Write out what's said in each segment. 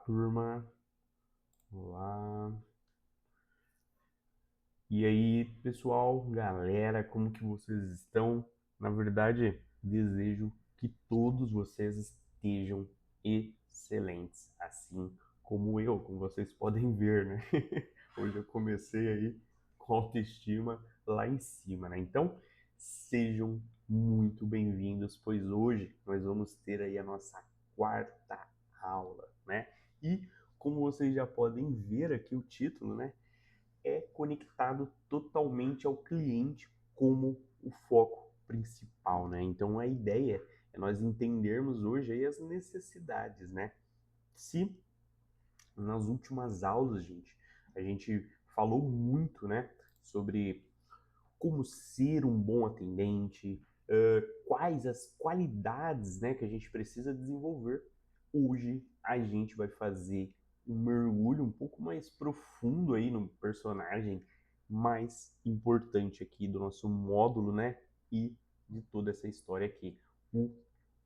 turma. Olá. E aí, pessoal, galera, como que vocês estão? Na verdade, desejo que todos vocês estejam excelentes, assim como eu, como vocês podem ver, né? Hoje eu comecei aí com autoestima lá em cima, né? Então, sejam muito bem-vindos, pois hoje nós vamos ter aí a nossa quarta aula, né? E como vocês já podem ver aqui o título, né? É conectado totalmente ao cliente como o foco principal, né? Então a ideia é nós entendermos hoje aí as necessidades, né? Se nas últimas aulas, a gente falou muito, né, sobre como ser um bom atendente, quais as qualidades, né, que a gente precisa desenvolver. Hoje a gente vai fazer um mergulho um pouco mais profundo aí no personagem mais importante aqui do nosso módulo, né, e de toda essa história aqui, o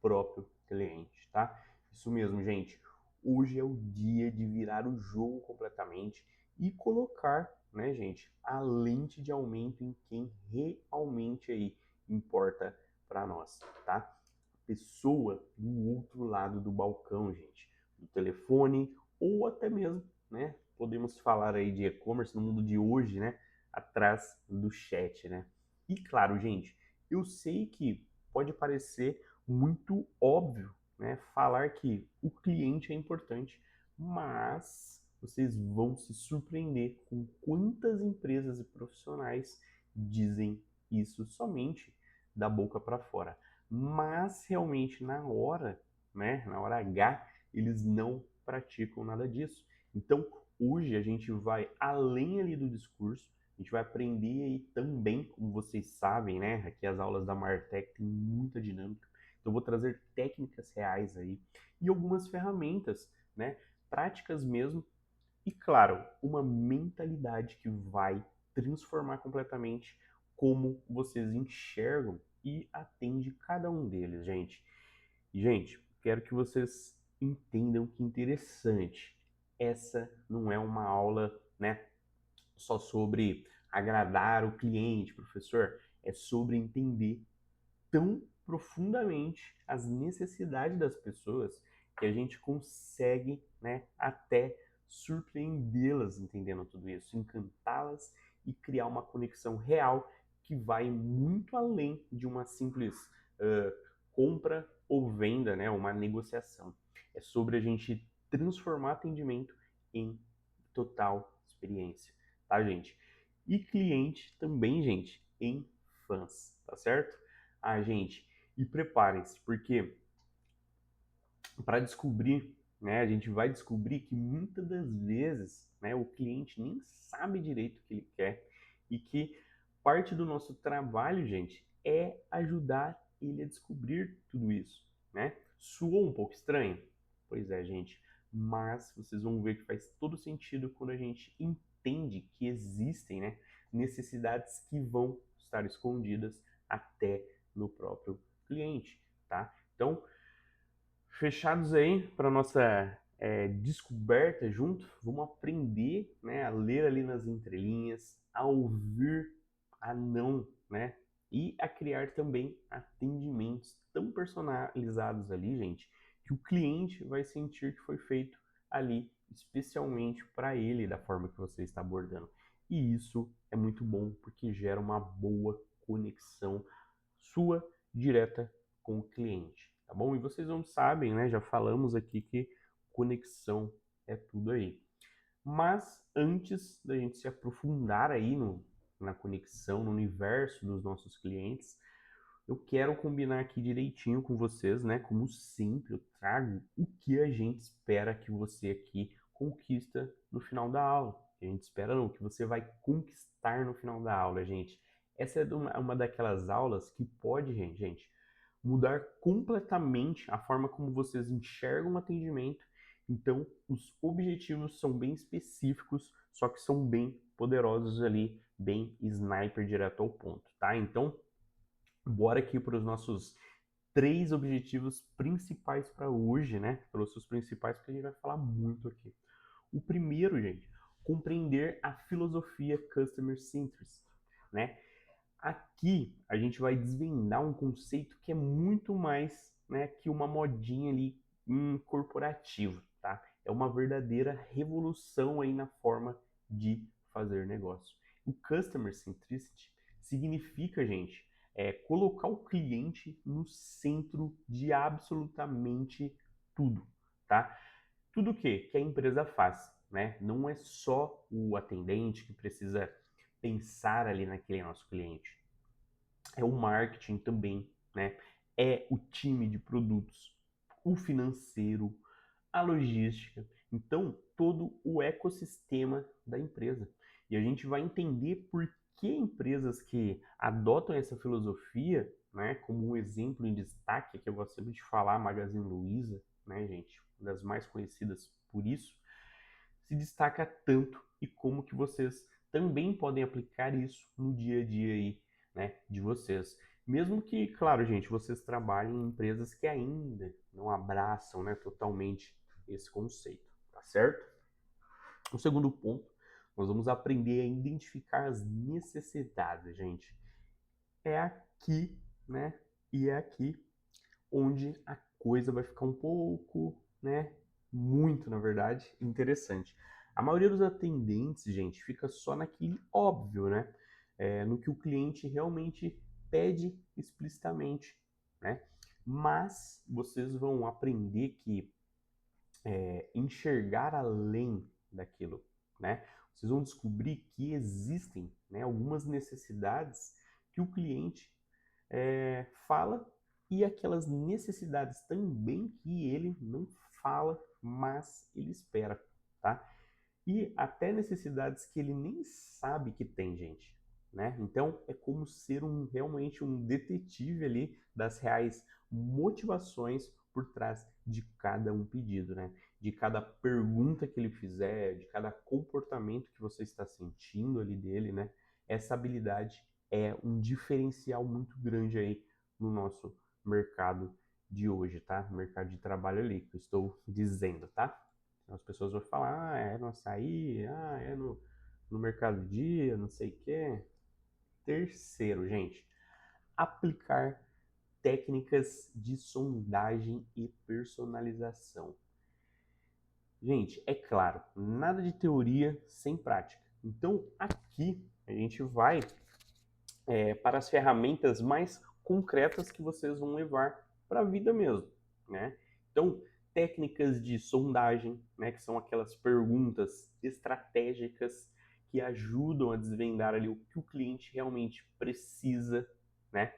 próprio cliente, tá? Isso mesmo, gente. Hoje é o dia de virar o jogo completamente e colocar, né, gente, a lente de aumento em quem realmente aí importa para nós, tá? A pessoa do outro lado do balcão, gente, do telefone ou até mesmo, né, podemos falar aí de e-commerce no mundo de hoje, né, atrás do chat, né? E claro, gente, eu sei que pode parecer muito óbvio, né, falar que o cliente é importante, mas vocês vão se surpreender com quantas empresas e profissionais dizem isso somente da boca para fora. Mas realmente na hora, né, na hora H, eles não praticam nada disso. Então, hoje a gente vai além ali do discurso, a gente vai aprender aí também, como vocês sabem, né, aqui as aulas da Martech tem muita dinâmica. Então, eu vou trazer técnicas reais aí e algumas ferramentas, né, práticas mesmo, e claro, uma mentalidade que vai transformar completamente como vocês enxergam e atende cada um deles, gente. E, gente, quero que vocês entendam que interessante. Essa não é uma aula, né, só sobre agradar o cliente, professor. É sobre entender tão profundamente as necessidades das pessoas que a gente consegue, né, até surpreendê-las entendendo tudo isso, encantá-las e criar uma conexão real que vai muito além de uma simples uh, compra ou venda, né, uma negociação. É sobre a gente transformar atendimento em total experiência, tá, gente? E cliente também, gente, em fãs, tá certo? Ah, gente, e preparem-se, porque para descobrir, né, a gente vai descobrir que muitas das vezes, né, o cliente nem sabe direito o que ele quer e que parte do nosso trabalho, gente, é ajudar ele a descobrir tudo isso, né? Soou um pouco estranho? Pois é, gente, mas vocês vão ver que faz todo sentido quando a gente entende que existem, né, necessidades que vão estar escondidas até no próprio cliente, tá? Então, fechados aí para nossa descoberta junto, vamos aprender, né, a ler ali nas entrelinhas, a ouvir, a não, né, e a criar também atendimentos tão personalizados ali, gente, que o cliente vai sentir que foi feito ali especialmente para ele, da forma que você está abordando. E isso é muito bom porque gera uma boa conexão sua direta com o cliente, tá bom? E vocês não sabem, né? Já falamos aqui que conexão é tudo aí. Mas antes da gente se aprofundar aí na conexão, no universo dos nossos clientes, eu quero combinar aqui direitinho com vocês, né? Como sempre, eu trago o que a gente espera que você aqui conquista no final da aula. Que a gente espera não, que você vai conquistar no final da aula, gente. Essa é uma daquelas aulas que pode, gente, mudar completamente a forma como vocês enxergam o atendimento. Então, os objetivos são bem específicos, só que são bem poderosos ali, bem sniper direto ao ponto, tá? Então, bora aqui para os nossos 3 objetivos principais para hoje, né? Trouxe os principais porque a gente vai falar muito aqui. O primeiro, gente, compreender a filosofia Customer Centricity, né? Aqui a gente vai desvendar um conceito que é muito mais, né, que uma modinha ali corporativa, tá? É uma verdadeira revolução aí na forma de fazer negócio. O Customer Centricity significa, gente, colocar o cliente no centro de absolutamente tudo, tá? Tudo que a empresa faz, né? Não é só o atendente que precisa pensar ali naquele nosso cliente. É o marketing também, né? É o time de produtos, o financeiro, a logística. Então, todo o ecossistema da empresa. E a gente vai entender por que empresas que adotam essa filosofia, né, como um exemplo em destaque, que eu gosto sempre de falar, a Magazine Luiza, né, gente, uma das mais conhecidas por isso, se destaca tanto e como que vocês também podem aplicar isso no dia a dia aí, né, de vocês. Mesmo que, claro, gente, vocês trabalhem em empresas que ainda não abraçam, né, totalmente esse conceito, tá certo? O segundo ponto, nós vamos aprender a identificar as necessidades, gente. É aqui, né, e é aqui onde a coisa vai ficar um pouco, né, muito, na verdade, interessante. A maioria dos atendentes, gente, fica só naquele óbvio, né? No que o cliente realmente pede explicitamente, né? Mas vocês vão aprender que enxergar além daquilo, né? Vocês vão descobrir que existem, né, algumas necessidades que o cliente fala e aquelas necessidades também que ele não fala, mas ele espera, tá? E até necessidades que ele nem sabe que tem, gente, né? Então é como ser realmente um detetive ali das reais motivações por trás de cada um pedido, né? De cada pergunta que ele fizer, de cada comportamento que você está sentindo ali dele, né? Essa habilidade é um diferencial muito grande aí no nosso mercado de hoje, tá? Mercado de trabalho ali, que eu estou dizendo, tá? As pessoas vão falar, é no açaí, é no Mercado Dia, não sei o quê. Terceiro, gente, aplicar técnicas de sondagem e personalização. Gente, é claro, nada de teoria sem prática. Então, aqui a gente vai para as ferramentas mais concretas que vocês vão levar para a vida mesmo, né? Então, técnicas de sondagem, né, que são aquelas perguntas estratégicas que ajudam a desvendar ali o que o cliente realmente precisa, né?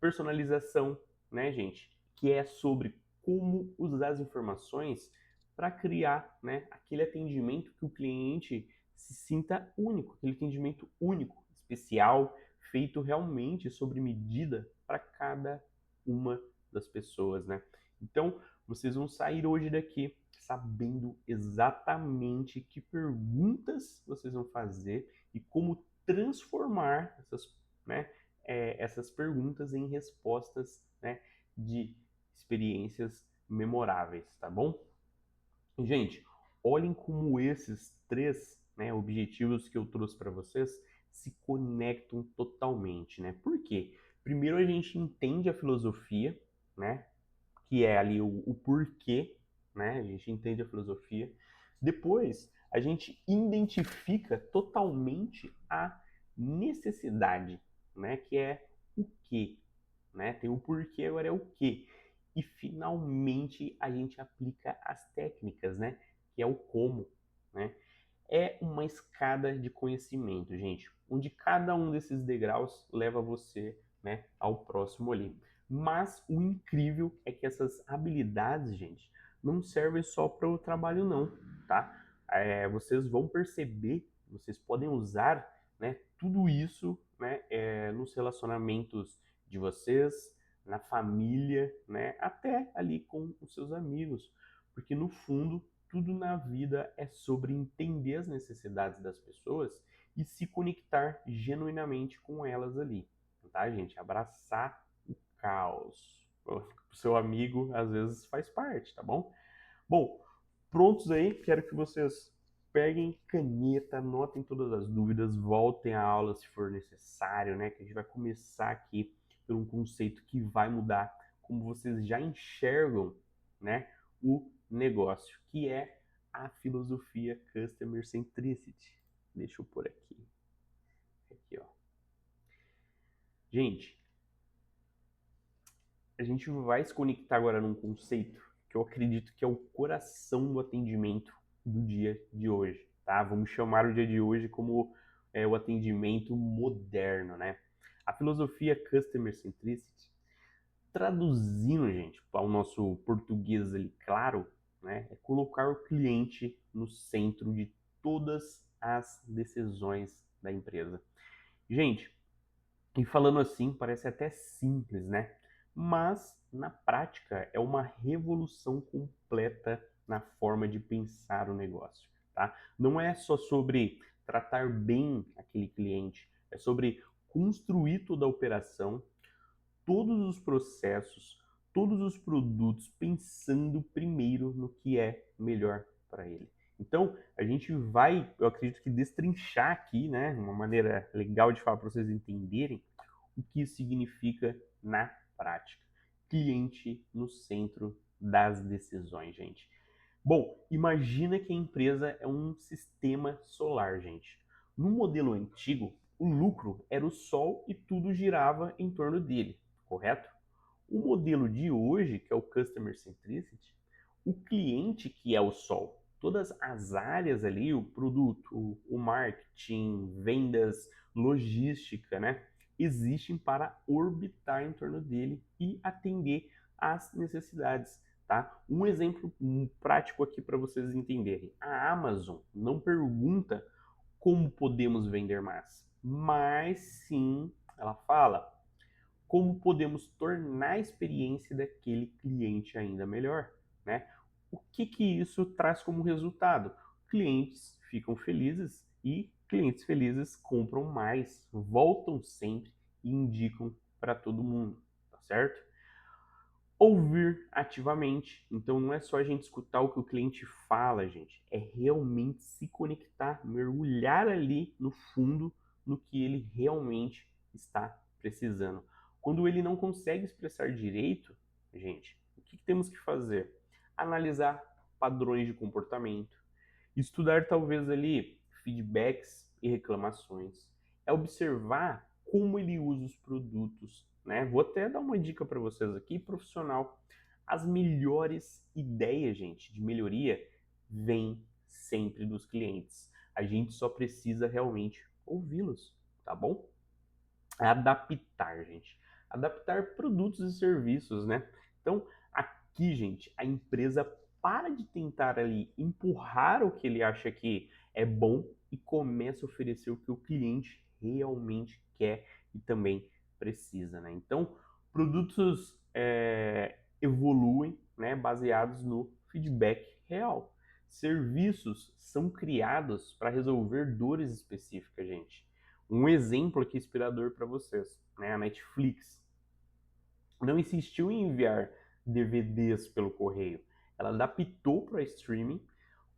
Personalização, né, gente, que é sobre como usar as informações para criar, né, aquele atendimento que o cliente se sinta único, aquele atendimento único, especial, feito realmente sobre medida para cada uma das pessoas, né? Então, vocês vão sair hoje daqui sabendo exatamente que perguntas vocês vão fazer e como transformar essas, né, essas perguntas em respostas, né, de experiências memoráveis, tá bom? Gente, olhem como esses 3, né, objetivos que eu trouxe para vocês se conectam totalmente, né? Por quê? Primeiro a gente entende a filosofia, né, que é ali o porquê, né? A gente entende a filosofia. Depois, a gente identifica totalmente a necessidade, né, que é o quê, né? Tem o porquê, agora é o quê. E finalmente a gente aplica as técnicas, né? Que é o como, né? É uma escada de conhecimento, gente, onde cada um desses degraus leva você, né, ao próximo ali. Mas o incrível é que essas habilidades, gente, não servem só para o trabalho, não, tá? Vocês vão perceber, vocês podem usar, né, tudo isso, né, nos relacionamentos de vocês, na família, né, até ali com os seus amigos, porque no fundo tudo na vida é sobre entender as necessidades das pessoas e se conectar genuinamente com elas ali, tá, gente? Abraçar o caos. O seu amigo, às vezes, faz parte, tá bom? Bom, prontos aí? Quero que vocês peguem caneta, anotem todas as dúvidas, voltem à aula se for necessário, né? Que a gente vai começar aqui por um conceito que vai mudar como vocês já enxergam, né, o negócio, que é a filosofia Customer Centricity. Deixa eu pôr aqui. Aqui, ó. Gente, a gente vai se conectar agora num conceito que eu acredito que é o coração do atendimento do dia de hoje, tá? Vamos chamar o dia de hoje como o atendimento moderno, né? A filosofia Customer Centricity, traduzindo, gente, para o nosso português ali, claro, né? É colocar o cliente no centro de todas as decisões da empresa. Gente, e falando assim, parece até simples, né? Mas, na prática, é uma revolução completa na forma de pensar o negócio, tá? Não é só sobre tratar bem aquele cliente, é sobre construir toda a operação, todos os processos, todos os produtos, pensando primeiro no que é melhor para ele. Então, a gente vai, eu acredito que destrinchar aqui, né, uma maneira legal de falar para vocês entenderem o que isso significa na prática. Cliente no centro das decisões, gente. Bom, imagina que a empresa é um sistema solar, gente. No modelo antigo, o lucro era o sol e tudo girava em torno dele, correto? O modelo de hoje, que é o Customer Centricity, o cliente que é o sol. Todas as áreas ali, o produto, o marketing, vendas, logística, né? Existem para orbitar em torno dele e atender às necessidades, tá? Um exemplo prático aqui para vocês entenderem. A Amazon não pergunta como podemos vender mais, mas sim, ela fala como podemos tornar a experiência daquele cliente ainda melhor, né? O que isso traz como resultado? Clientes ficam felizes e clientes felizes compram mais, voltam sempre e indicam para todo mundo, tá certo? Ouvir ativamente. Então não é só a gente escutar o que o cliente fala, gente, é realmente se conectar, mergulhar ali no fundo no que ele realmente está precisando. Quando ele não consegue expressar direito, gente, o que temos que fazer? Analisar padrões de comportamento, estudar talvez ali feedbacks e reclamações, é observar como ele usa os produtos, né? Vou até dar uma dica para vocês aqui, profissional. As melhores ideias, gente, de melhoria vêm sempre dos clientes. A gente só precisa realmente ouvi-los, tá bom? Adaptar, gente. Adaptar produtos e serviços, né? Então, aqui, gente, a empresa para de tentar ali empurrar o que ele acha que é bom e começa a oferecer o que o cliente realmente quer e também precisa, né? Então, produtos evoluem, né, baseados no feedback real. Serviços são criados para resolver dores específicas, gente. Um exemplo aqui inspirador para vocês, né? A Netflix não insistiu em enviar DVDs pelo correio. Ela adaptou para streaming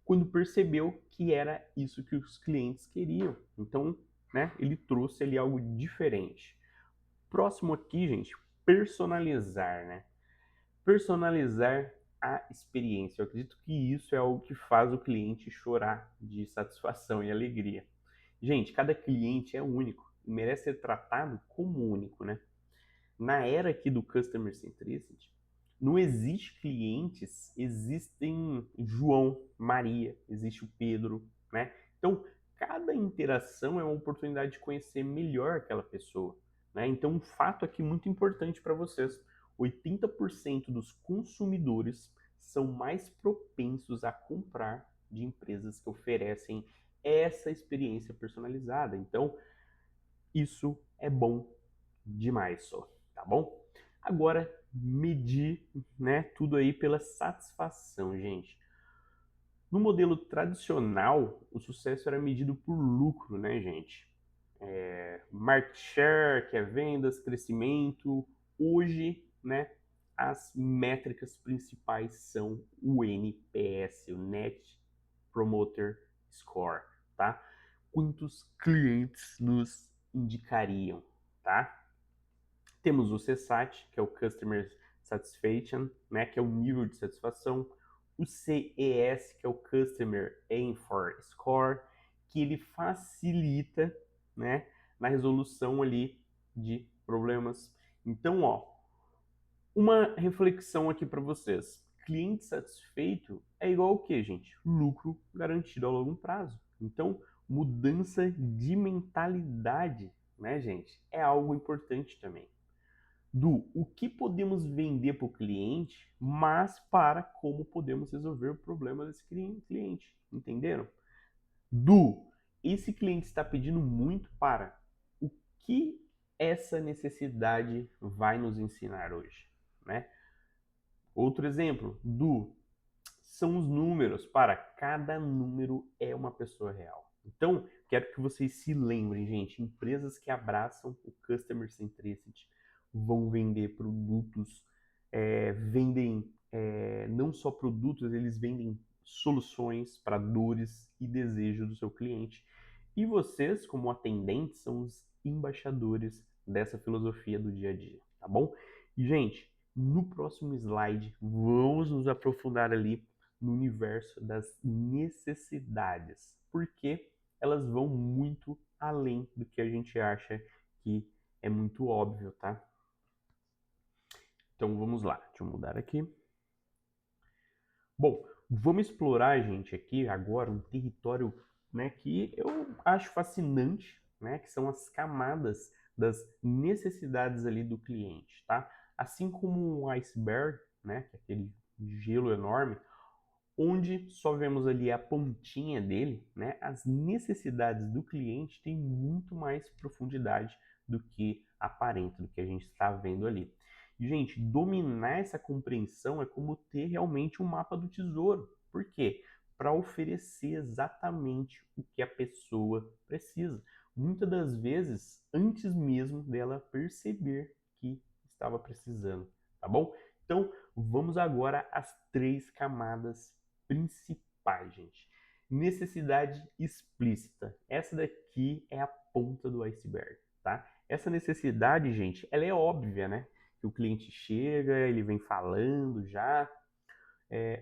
quando percebeu que era isso que os clientes queriam. Então, né, ele trouxe ali algo diferente. Próximo aqui, gente, personalizar, né? Personalizar a experiência. Eu acredito que isso é algo que faz o cliente chorar de satisfação e alegria. Gente, cada cliente é único e merece ser tratado como único, né? Na era aqui do Customer Centricity, não existe clientes, existem João, Maria, existe o Pedro, né? Então, cada interação é uma oportunidade de conhecer melhor aquela pessoa, né? Então, um fato aqui muito importante para vocês, 80% dos consumidores são mais propensos a comprar de empresas que oferecem essa experiência personalizada. Então, isso é bom demais só, tá bom? Agora, medir, né, tudo aí pela satisfação, gente. No modelo tradicional, o sucesso era medido por lucro, né, gente? Market share, que é vendas, crescimento, hoje, né, as métricas principais são o NPS, o Net Promoter Score, tá? Quantos clientes nos indicariam, tá? Temos o CSAT, que é o Customer Satisfaction, né, que é o nível de satisfação. O CES, que é o Customer Effort Score, que ele facilita, né, na resolução ali de problemas. Então, ó, uma reflexão aqui para vocês. Cliente satisfeito é igual ao quê, gente? Lucro garantido a longo prazo. Então, mudança de mentalidade, né, gente, é algo importante também. O que podemos vender para o cliente, mas para como podemos resolver o problema desse cliente. Entenderam? Esse cliente está pedindo muito para o que essa necessidade vai nos ensinar hoje, né? Outro exemplo, são os números. Para cada número é uma pessoa real. Então, quero que vocês se lembrem, gente, empresas que abraçam o Customer Centricity vão vender produtos, vendem não só produtos, eles vendem soluções para dores e desejos do seu cliente. E vocês, como atendentes, são os embaixadores dessa filosofia do dia a dia, tá bom? E, gente, no próximo slide, vamos nos aprofundar ali no universo das necessidades, porque elas vão muito além do que a gente acha que é muito óbvio, tá? Então vamos lá, deixa eu mudar aqui. Bom, vamos explorar, gente, aqui agora um território, né, que eu acho fascinante, né, que são as camadas das necessidades ali do cliente, tá? Assim como um iceberg, né, que é aquele gelo enorme, onde só vemos ali a pontinha dele, né, as necessidades do cliente têm muito mais profundidade do que aparenta, do que a gente está vendo ali. Gente, dominar essa compreensão é como ter realmente um mapa do tesouro. Por quê? Para oferecer exatamente o que a pessoa precisa. Muitas das vezes, antes mesmo dela perceber que estava precisando, tá bom? Então, vamos agora às 3 camadas principais, gente. Necessidade explícita. Essa daqui é a ponta do iceberg, tá? Essa necessidade, gente, ela é óbvia, né? Que o cliente chega, ele vem falando já.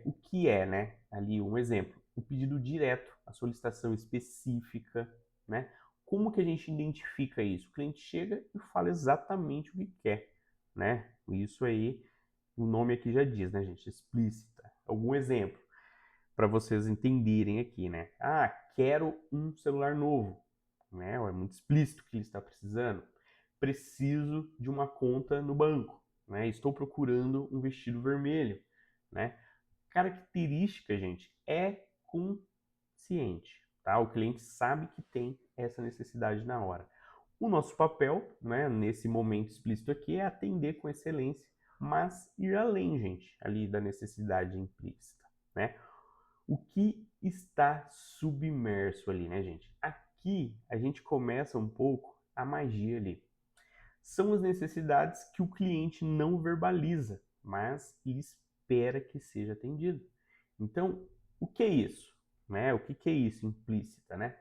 O que é, né? Ali um exemplo, o pedido direto, a solicitação específica, né? Como que a gente identifica isso? O cliente chega e fala exatamente o que quer, né? Isso aí, o nome aqui já diz, né, gente? Explícita. Algum exemplo para vocês entenderem aqui, né? Ah, quero um celular novo, né? É muito explícito que ele está precisando. Preciso de uma conta no banco, né? Estou procurando um vestido vermelho, né? Característica, gente, é consciente, tá? O cliente sabe que tem essa necessidade na hora. O nosso papel, né, nesse momento explícito aqui, é atender com excelência, mas ir além, gente, ali da necessidade implícita, né? O que está submerso ali, né, gente? Aqui a gente começa um pouco a magia ali. São as necessidades que o cliente não verbaliza, mas ele espera que seja atendido. Então, o que é isso? Né? O que é isso implícita, né?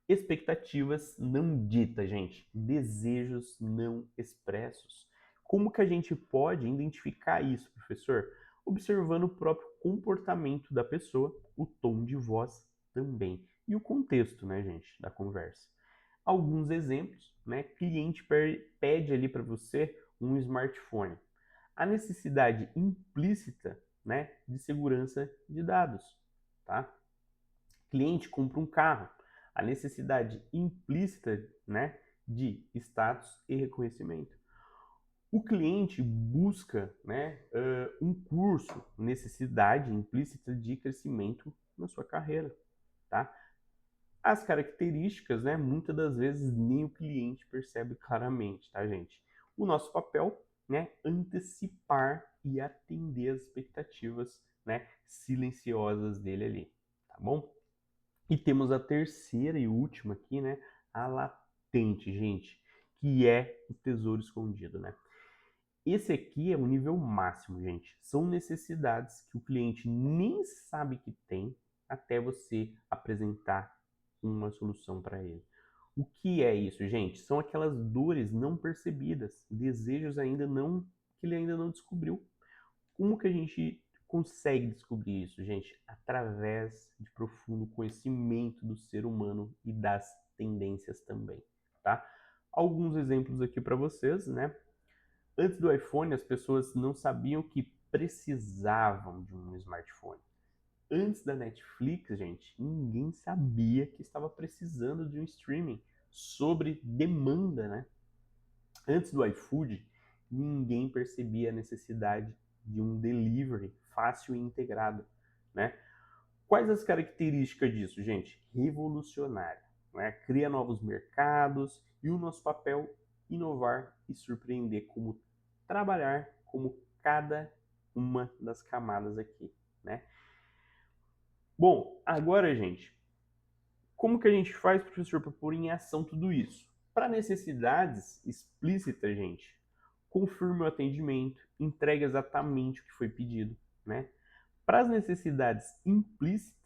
Expectativas não ditas, gente. Desejos não expressos. Como que a gente pode identificar isso, professor? Observando o próprio comportamento da pessoa, o tom de voz também. E o contexto, né, gente, da conversa. Alguns exemplos, né? Cliente pede ali para você um smartphone. A necessidade implícita, né, de segurança de dados, tá? Cliente compra um carro. A necessidade implícita, né, de status e reconhecimento. O cliente busca, né, um curso, necessidade implícita de crescimento na sua carreira, tá? As características, né, muitas das vezes nem o cliente percebe claramente, tá, gente? O nosso papel, né, antecipar e atender as expectativas, né, silenciosas dele ali, tá bom? E temos a terceira e última aqui, né, a latente, gente, que é o tesouro escondido, né? Esse aqui é o nível máximo, gente. São necessidades que o cliente nem sabe que tem até você apresentar uma solução para ele. O que é isso, gente? São aquelas dores não percebidas, desejos ainda não que ele ainda não descobriu. Como que a gente consegue descobrir isso, gente? Através de profundo conhecimento do ser humano e das tendências também, tá? Alguns exemplos aqui para vocês, né? Antes do iPhone, as pessoas não sabiam que precisavam de um smartphone. Antes da Netflix, gente, ninguém sabia que estava precisando de um streaming sobre demanda, né? Antes do iFood, ninguém percebia a necessidade de um delivery fácil e integrado, né? Quais as características disso, gente? Revolucionário, né? Cria novos mercados e o nosso papel inovar e surpreender como trabalhar como cada uma das camadas aqui, né? Bom, agora, gente, como que a gente faz, professor, para pôr em ação tudo isso? Para necessidades explícitas, gente, confirme o atendimento, entregue exatamente o que foi pedido, né? Para as necessidades implícitas,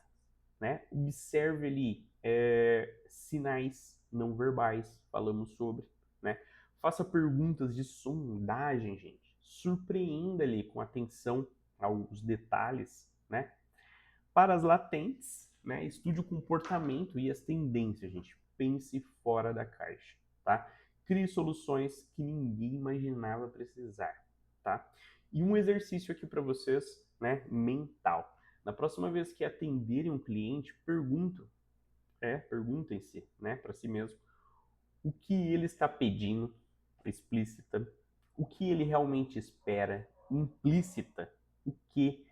né, observe ali sinais não verbais, falamos sobre, né? Faça perguntas de sondagem, gente. Surpreenda ali com atenção aos detalhes, né? Para as latentes, né, estude o comportamento e as tendências, gente. Pense fora da caixa, tá? Crie soluções que ninguém imaginava precisar, tá? E um exercício aqui para vocês, né, mental. Na próxima vez que atenderem um cliente, perguntem-se, né, para si mesmo, o que ele está pedindo, explícita, o que ele realmente espera, implícita, o que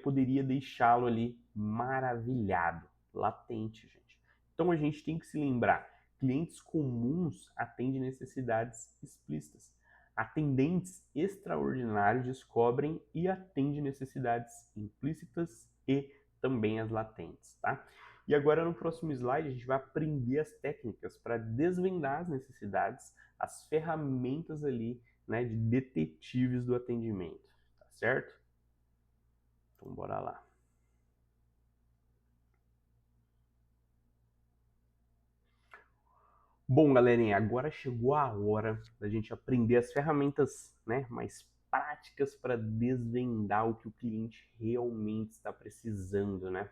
poderia deixá-lo ali maravilhado, latente, gente. Então a gente tem que se lembrar, clientes comuns atendem necessidades explícitas. Atendentes extraordinários descobrem e atendem necessidades implícitas e também as latentes, tá? E agora no próximo slide a gente vai aprender as técnicas para desvendar as necessidades, as ferramentas ali, né, de detetives do atendimento, tá certo? Então, bora lá. Bom, galerinha, agora chegou a hora da gente aprender as ferramentas, né, mais práticas para desvendar o que o cliente realmente está precisando, né?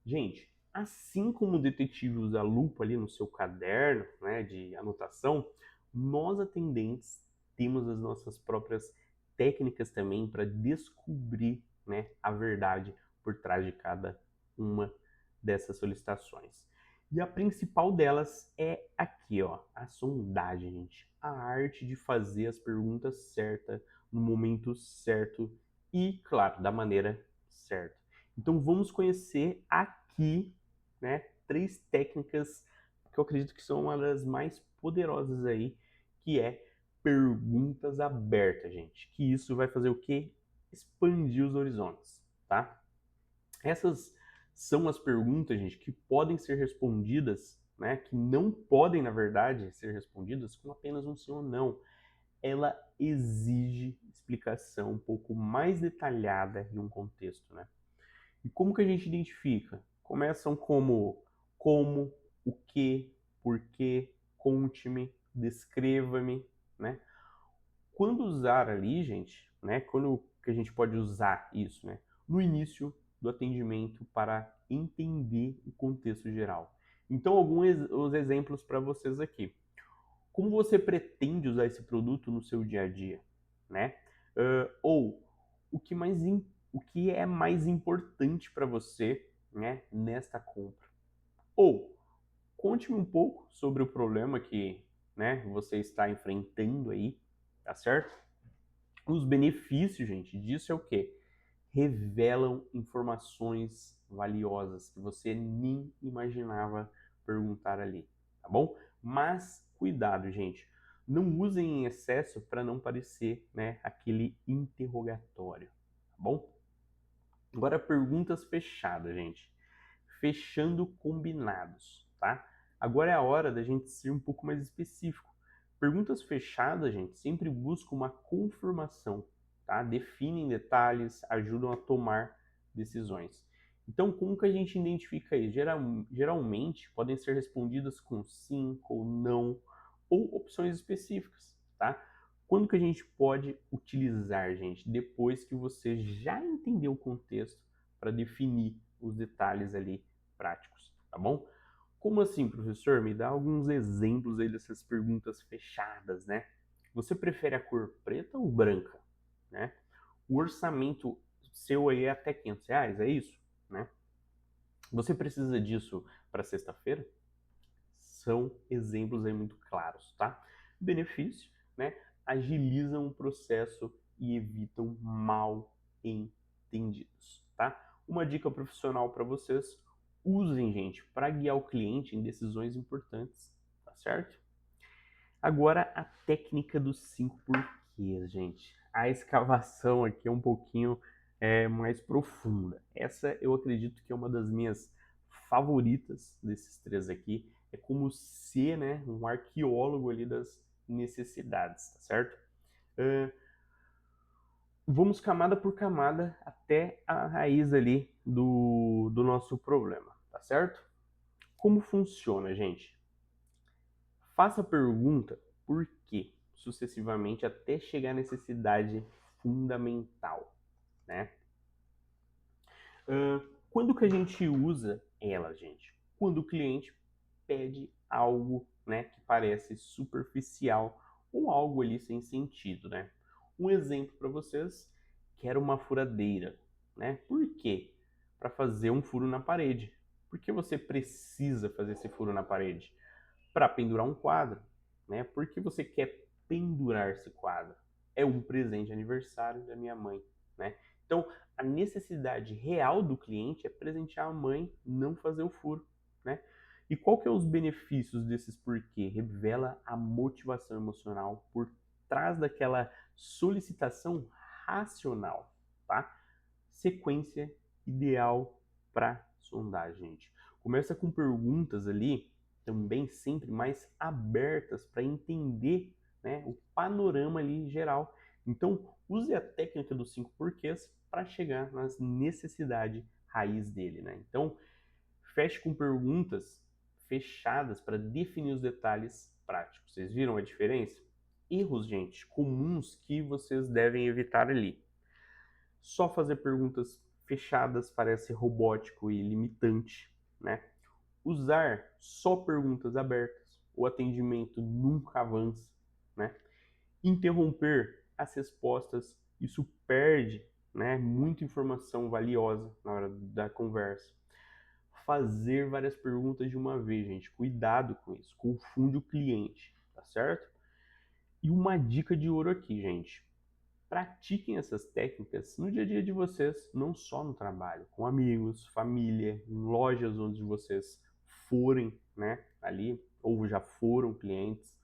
Gente, assim como o detetive usa a lupa ali no seu caderno, né, de anotação, nós atendentes temos as nossas próprias técnicas também para descobrir, né, a verdade por trás de cada uma dessas solicitações. E a principal delas é aqui, ó, a sondagem, gente. A arte de fazer as perguntas certas no momento certo e, claro, da maneira certa. Então vamos conhecer aqui, né, 3 técnicas que eu acredito que são uma das mais poderosas aí, que é perguntas abertas, gente. Que isso vai fazer o quê? Expandir os horizontes, tá? Essas são as perguntas, gente, que podem ser respondidas, né, que não podem, na verdade, ser respondidas com apenas um sim ou não. Ela exige explicação um pouco mais detalhada e um contexto, né? E como que a gente identifica? Começam como, o que, porquê, conte-me, descreva-me, né? Quando usar ali, gente, né? Quando que a gente pode usar isso, né? No início do atendimento para entender o contexto geral. Então, os exemplos para vocês aqui. Como você pretende usar esse produto no seu dia a dia, né? Ou o que mais o que é mais importante para você, né, nesta compra? Ou conte-me um pouco sobre o problema que, né, você está enfrentando aí, tá certo? Os benefícios, gente, disso é o quê? Revelam informações valiosas que você nem imaginava perguntar ali, tá bom? Mas cuidado, gente. Não usem em excesso para não parecer, né, aquele interrogatório, tá bom? Agora perguntas fechadas, gente. Fechando combinados, tá? Agora é a hora da gente ser um pouco mais específico. Perguntas fechadas, gente, sempre buscam uma confirmação, tá? Definem detalhes, ajudam a tomar decisões. Então, como que a gente identifica isso? Geralmente, podem ser respondidas com sim ou não, ou opções específicas, tá? Quando que a gente pode utilizar, gente? Depois que você já entendeu o contexto para definir os detalhes ali práticos, tá bom? Como assim, professor? Me dá alguns exemplos aí dessas perguntas fechadas, né? Você prefere a cor preta ou branca, né? O orçamento seu aí é até R$ 500, é isso, né? Você precisa disso para sexta-feira? São exemplos aí muito claros, tá? Benefício, né? Agilizam o processo e evitam mal entendidos, tá? Uma dica profissional para vocês: usem, gente, para guiar o cliente em decisões importantes, tá certo? Agora a técnica dos 5 porquês, gente. A escavação aqui é um pouquinho mais profunda. Essa eu acredito que é uma das minhas favoritas desses três aqui. É como ser, né, um arqueólogo ali das necessidades, tá certo? Uh, Vamos camada por camada até a raiz ali do nosso problema, tá certo? Como funciona, gente? Faça a pergunta por quê, sucessivamente até chegar à necessidade fundamental, né? Quando que a gente usa ela, gente? Quando o cliente pede algo, né, que parece superficial ou algo ali sem sentido, né? Um exemplo para vocês, quero uma furadeira, né? Por quê? Para fazer um furo na parede. Por que você precisa fazer esse furo na parede? Para pendurar um quadro, né? Por que você quer pendurar esse quadro? É um presente de aniversário da minha mãe, né? Então, a necessidade real do cliente é presentear a mãe, não fazer o furo, né? E qual que é os benefícios desses porquê? Revela a motivação emocional por trás daquela solicitação racional, tá? Sequência ideal para sondar, gente. Começa com perguntas ali também sempre mais abertas para entender, né, o panorama ali geral. Então, use a técnica dos 5 porquês para chegar nas necessidades raiz dele, né? Então, feche com perguntas fechadas para definir os detalhes práticos. Vocês viram a diferença? Erros, gente, comuns que vocês devem evitar ali. Só fazer perguntas fechadas parece robótico e limitante, né? Usar só perguntas abertas, o atendimento nunca avança, né? Interromper as respostas, isso perde, né, muita informação valiosa na hora da conversa. Fazer várias perguntas de uma vez, gente, cuidado com isso, confunde o cliente, tá certo? E uma dica de ouro aqui, gente: pratiquem essas técnicas no dia a dia de vocês, não só no trabalho, com amigos, família, em lojas onde vocês forem, né, ali, ou já foram clientes.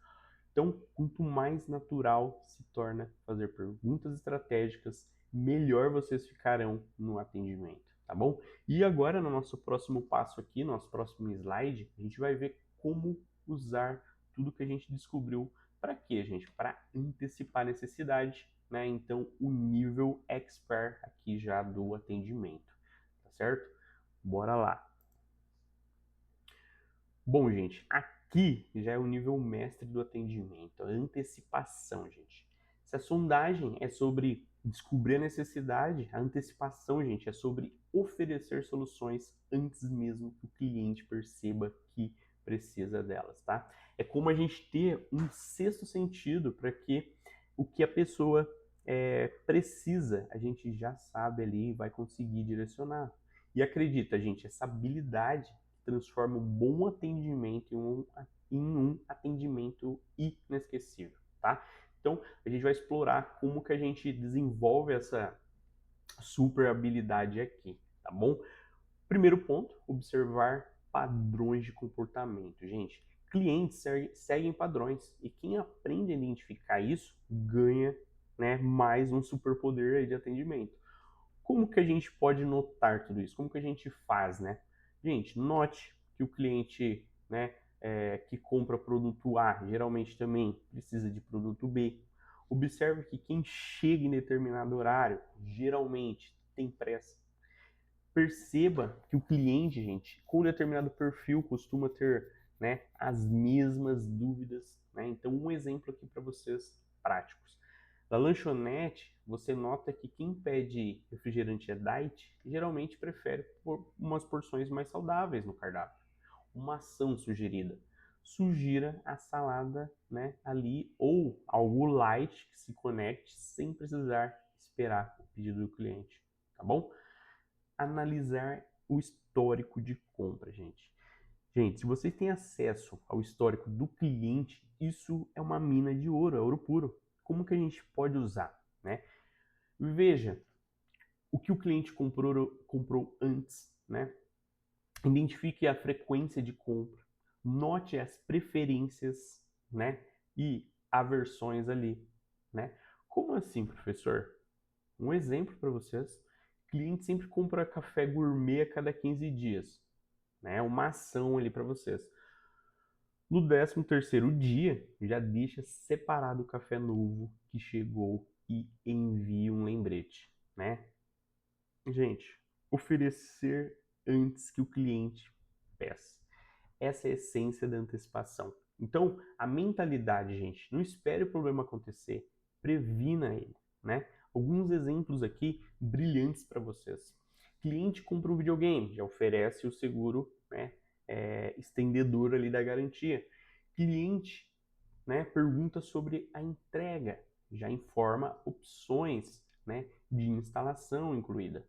Então, quanto mais natural se torna fazer perguntas estratégicas, melhor vocês ficarão no atendimento, tá bom? E agora, no nosso próximo passo aqui, nosso próximo slide, a gente vai ver como usar tudo que a gente descobriu. Para quê, gente? Para antecipar a necessidade, né? Então, o nível expert aqui já do atendimento, tá certo? Bora lá. Bom, gente, aqui já é o nível mestre do atendimento, a antecipação, gente. Se a sondagem é sobre descobrir a necessidade, a antecipação, gente, é sobre oferecer soluções antes mesmo que o cliente perceba que precisa delas, tá? É como a gente ter um sexto sentido para que o que a pessoa precisa, a gente já sabe ali e vai conseguir direcionar. E acredita, gente, essa habilidade transforma um bom atendimento em um atendimento inesquecível, tá? Então, a gente vai explorar como que a gente desenvolve essa super habilidade aqui, tá bom? Primeiro ponto, observar padrões de comportamento. Gente, clientes seguem padrões e quem aprende a identificar isso ganha, né, mais um superpoder aí de atendimento. Como que a gente pode notar tudo isso? Como que a gente faz, né? Gente, note que o cliente, né, que compra produto A geralmente também precisa de produto B. Observe que quem chega em determinado horário geralmente tem pressa. Perceba que o cliente, gente, com determinado perfil costuma ter, né, as mesmas dúvidas, né? Então, um exemplo aqui para vocês práticos. Na lanchonete, você nota que quem pede refrigerante diet geralmente prefere por umas porções mais saudáveis no cardápio. Uma ação sugerida. Sugira a salada, né, ali ou algo light que se conecte sem precisar esperar o pedido do cliente, tá bom? Analisar o histórico de compra, gente. Gente, se vocês têm acesso ao histórico do cliente, isso é uma mina de ouro, é ouro puro. Como que a gente pode usar, né? Veja o que o cliente comprou antes, né? Identifique a frequência de compra, note as preferências, né? E aversões ali, né? Como assim, professor? Um exemplo para vocês. O cliente sempre compra café gourmet a cada 15 dias, né? Uma ação ali para vocês. No 13º dia, já deixa separado o café novo que chegou e envia um lembrete, né? Gente, oferecer antes que o cliente peça. Essa é a essência da antecipação. Então, a mentalidade, gente, não espere o problema acontecer, previna ele, né? Alguns exemplos aqui brilhantes para vocês. Cliente compra um videogame, já oferece o seguro, né, estendedor ali da garantia. Cliente, né, pergunta sobre a entrega, já informa opções, né, de instalação incluída.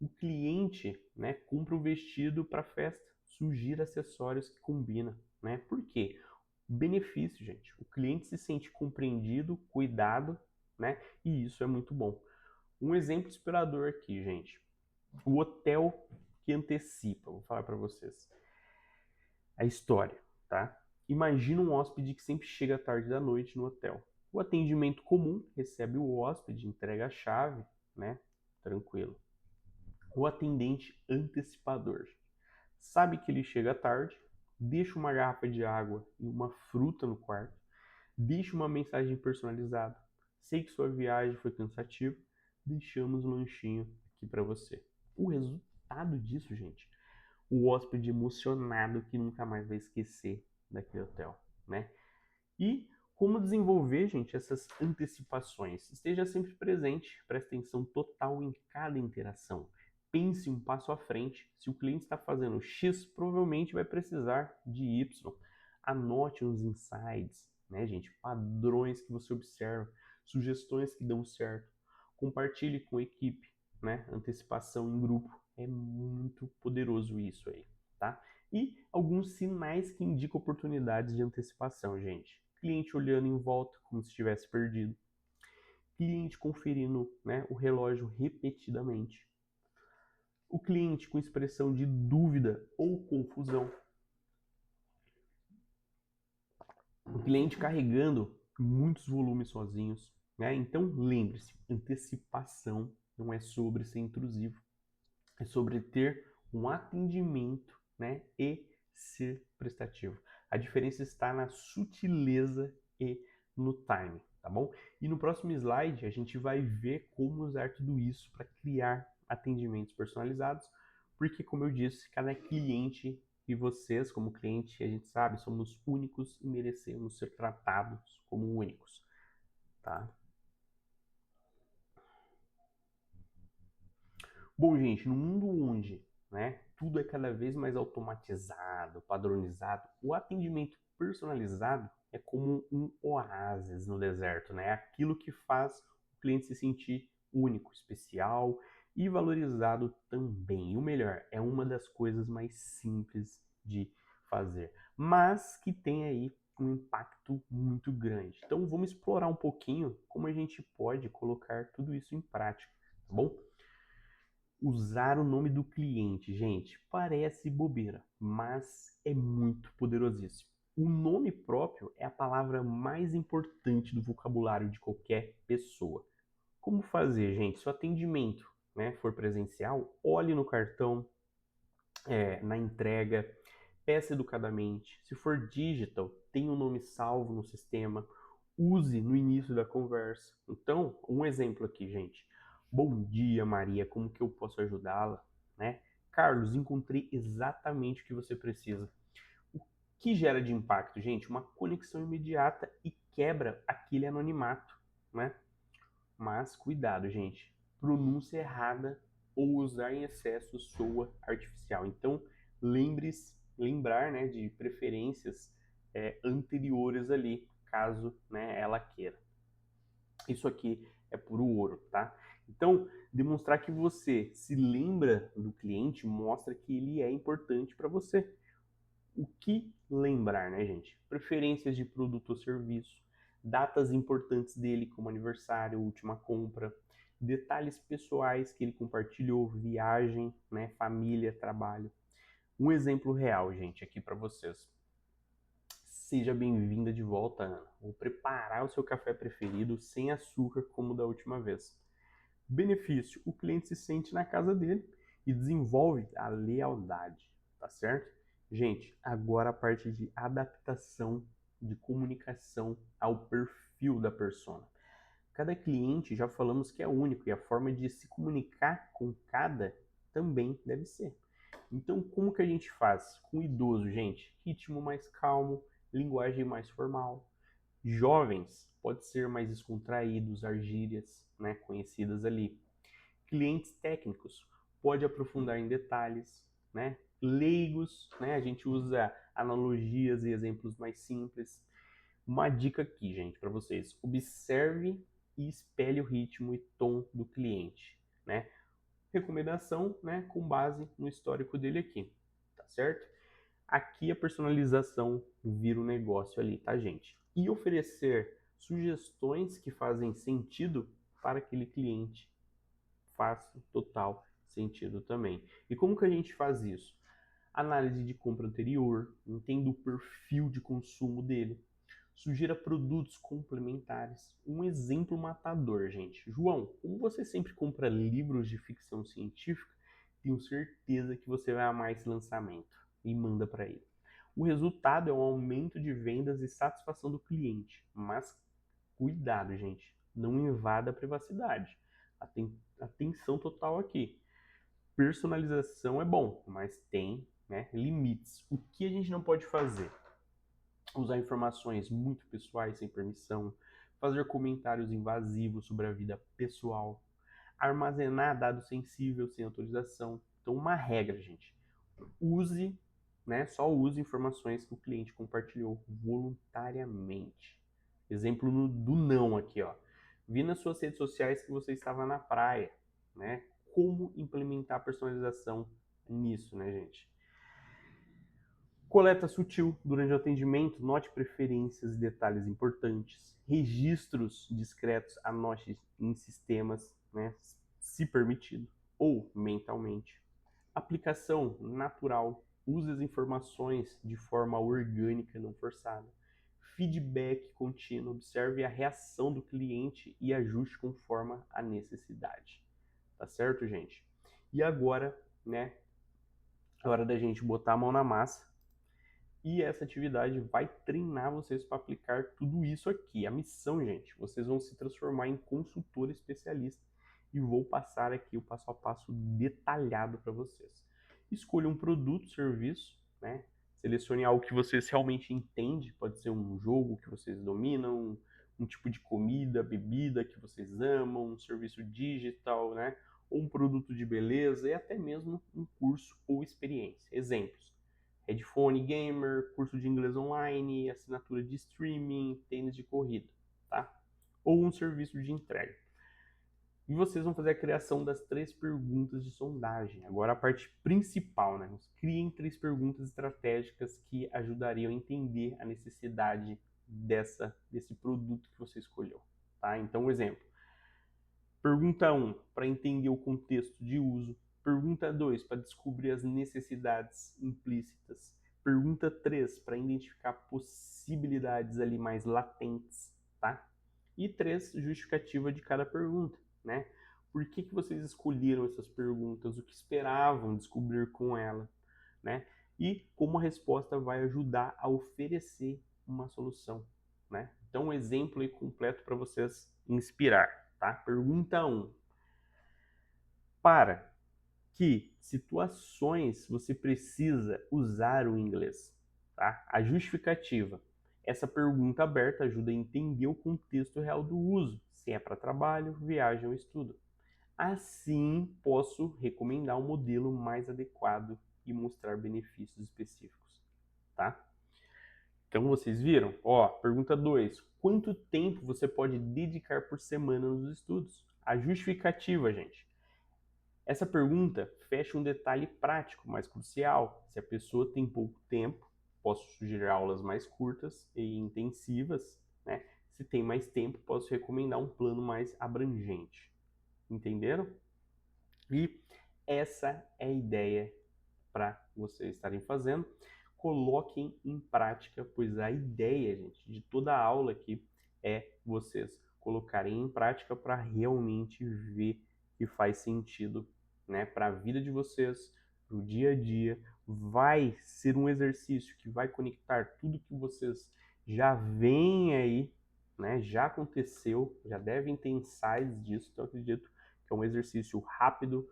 O cliente, né, compra o vestido para festa, sugira acessórios que combinam, né? Por quê? Benefício, gente. O cliente se sente compreendido, cuidado, né? E isso é muito bom. Um exemplo inspirador aqui, gente. O hotel que antecipa. Vou falar para vocês. A história, tá? Imagina um hóspede que sempre chega tarde da noite no hotel. O atendimento comum recebe o hóspede, entrega a chave, né? Tranquilo. O atendente antecipador sabe que ele chega tarde, deixa uma garrafa de água e uma fruta no quarto, deixa uma mensagem personalizada. Sei que sua viagem foi cansativa, deixamos um lanchinho aqui para você. O resultado disso, gente, o hóspede emocionado que nunca mais vai esquecer daquele hotel, né? E como desenvolver, gente, essas antecipações? Esteja sempre presente, preste atenção total em cada interação. Pense um passo à frente. Se o cliente está fazendo X, provavelmente vai precisar de Y. Anote os insights, né, gente? Padrões que você observa, sugestões que dão certo. Compartilhe com a equipe, né? Antecipação em grupo. É muito poderoso isso aí, tá? E alguns sinais que indicam oportunidades de antecipação, gente. Cliente olhando em volta como se estivesse perdido. Cliente conferindo, né, o relógio repetidamente. O cliente com expressão de dúvida ou confusão. O cliente carregando muitos volumes sozinhos, né? Então lembre-se, antecipação não é sobre ser intrusivo, é sobre ter um atendimento, né, e ser prestativo. A diferença está na sutileza e no time, tá bom? E no próximo slide a gente vai ver como usar tudo isso para criar atendimentos personalizados, porque como eu disse, cada cliente e vocês como cliente, a gente sabe, somos únicos e merecemos ser tratados como únicos, tá? Bom, gente, no mundo onde, né, tudo é cada vez mais automatizado, padronizado, o atendimento personalizado é como um oásis no deserto, né? É aquilo que faz o cliente se sentir único, especial e valorizado também. E o melhor, é uma das coisas mais simples de fazer, mas que tem aí um impacto muito grande. Então vamos explorar um pouquinho como a gente pode colocar tudo isso em prática, tá bom? Usar o nome do cliente, gente, parece bobeira, mas é muito poderosíssimo. O nome próprio é a palavra mais importante do vocabulário de qualquer pessoa. Como fazer, gente? Se o atendimento, né, for presencial, olhe no cartão, na entrega, peça educadamente. Se for digital, tenha um nome salvo no sistema. Use no início da conversa. Então, um exemplo aqui, gente. Bom dia, Maria. Como que eu posso ajudá-la? Né? Carlos, encontrei exatamente o que você precisa. O que gera de impacto, gente? Uma conexão imediata e quebra aquele anonimato, né? Mas cuidado, gente. Pronúncia errada ou usar em excesso soa artificial. Então, lembrar, né, de preferências anteriores ali, caso, né, ela queira. Isso aqui é puro ouro, tá? Então, demonstrar que você se lembra do cliente mostra que ele é importante para você. O que lembrar, né, gente? Preferências de produto ou serviço, datas importantes dele, como aniversário, última compra, detalhes pessoais que ele compartilhou, viagem, né, família, trabalho. Um exemplo real, gente, aqui para vocês. Seja bem-vinda de volta, Ana. Vou preparar o seu café preferido sem açúcar como da última vez. Benefício: o cliente se sente na casa dele e desenvolve a lealdade, tá certo? Gente, agora a parte de adaptação de comunicação ao perfil da persona. Cada cliente, já falamos que é único e a forma de se comunicar com cada também deve ser. Então, como que a gente faz? Com o idoso, gente, ritmo mais calmo, linguagem mais formal. Jovens, pode ser mais descontraídos, usar gírias, né, conhecidas ali. Clientes técnicos, pode aprofundar em detalhes, né? Leigos, né? A gente usa analogias e exemplos mais simples. Uma dica aqui, gente, para vocês: observe e espelhe o ritmo e tom do cliente, né? Recomendação, né, com base no histórico dele aqui, tá certo? Aqui a personalização vira um negócio ali, tá, gente? E oferecer sugestões que fazem sentido para aquele cliente faz total sentido também. E como que a gente faz isso? Análise de compra anterior, entenda o perfil de consumo dele, sugira produtos complementares. Um exemplo matador, gente. João, como você sempre compra livros de ficção científica, tenho certeza que você vai amar esse lançamento e manda para ele. O resultado é um aumento de vendas e satisfação do cliente, mas cuidado, gente, não invada a privacidade. Atenção total aqui. Personalização é bom, mas tem, né, limites. O que a gente não pode fazer? Usar informações muito pessoais sem permissão, fazer comentários invasivos sobre a vida pessoal, armazenar dados sensíveis sem autorização. Então, uma regra, gente: use, né, só use informações que o cliente compartilhou voluntariamente. Exemplo do não aqui, ó. Vi nas suas redes sociais que você estava na praia, né? Como implementar a personalização nisso, né, gente? Coleta sutil durante o atendimento, note preferências e detalhes importantes. Registros discretos, anote em sistemas, né, se permitido, ou mentalmente. Aplicação natural, use as informações de forma orgânica, não forçada. Feedback contínuo, observe a reação do cliente e ajuste conforme a necessidade. Tá certo, gente? E agora, né, é hora da gente botar a mão na massa. E essa atividade vai treinar vocês para aplicar tudo isso aqui. A missão, gente, vocês vão se transformar em consultor especialista e vou passar aqui o passo a passo detalhado para vocês. Escolha um produto, serviço, né? Selecione algo que vocês realmente entendem, pode ser um jogo que vocês dominam, um tipo de comida, bebida que vocês amam, um serviço digital, né? Ou um produto de beleza e até mesmo um curso ou experiência. Exemplos: headphone gamer, curso de inglês online, assinatura de streaming, tênis de corrida, tá? Ou um serviço de entrega. E vocês vão fazer a criação das 3 perguntas de sondagem. Agora a parte principal, né? Criem 3 perguntas estratégicas que ajudariam a entender a necessidade desse produto que você escolheu, tá? Então, um exemplo. Pergunta 1, para entender o contexto de uso. Pergunta 2, para descobrir as necessidades implícitas. Pergunta 3, para identificar possibilidades ali mais latentes, tá? E 3, justificativa de cada pergunta, né? Por que vocês escolheram essas perguntas? O que esperavam descobrir com ela, né? e como a resposta vai ajudar a oferecer uma solução, né? Então, um exemplo aí completo para vocês inspirar, tá? Pergunta 1. Para que situações você precisa usar o inglês, tá? A justificativa. Essa pergunta aberta ajuda a entender o contexto real do uso, se é para trabalho, viagem ou estudo. Assim, posso recomendar um modelo mais adequado e mostrar benefícios específicos, tá? Então, vocês viram? Ó, pergunta 2. Quanto tempo você pode dedicar por semana nos estudos? A justificativa, gente. Essa pergunta fecha um detalhe prático, mais crucial. Se a pessoa tem pouco tempo, posso sugerir aulas mais curtas e intensivas, né? Se tem mais tempo, posso recomendar um plano mais abrangente. Entenderam? E essa é a ideia para vocês estarem fazendo. Coloquem em prática, pois a ideia, gente, de toda a aula aqui é vocês colocarem em prática para realmente ver que faz sentido, né, para a vida de vocês, para o dia a dia. Vai ser um exercício que vai conectar tudo que vocês já veem aí, né, já aconteceu, já devem ter insights disso, então eu acredito que é um exercício rápido,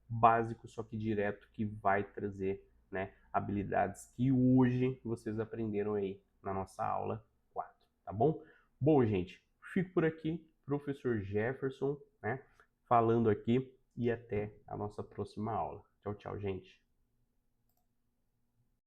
básico, só que direto, que vai trazer, né, habilidades que hoje vocês aprenderam aí na nossa aula 4, tá bom? Bom, gente, fico por aqui, professor Jefferson, né, falando aqui, e até a nossa próxima aula. Tchau, tchau, gente.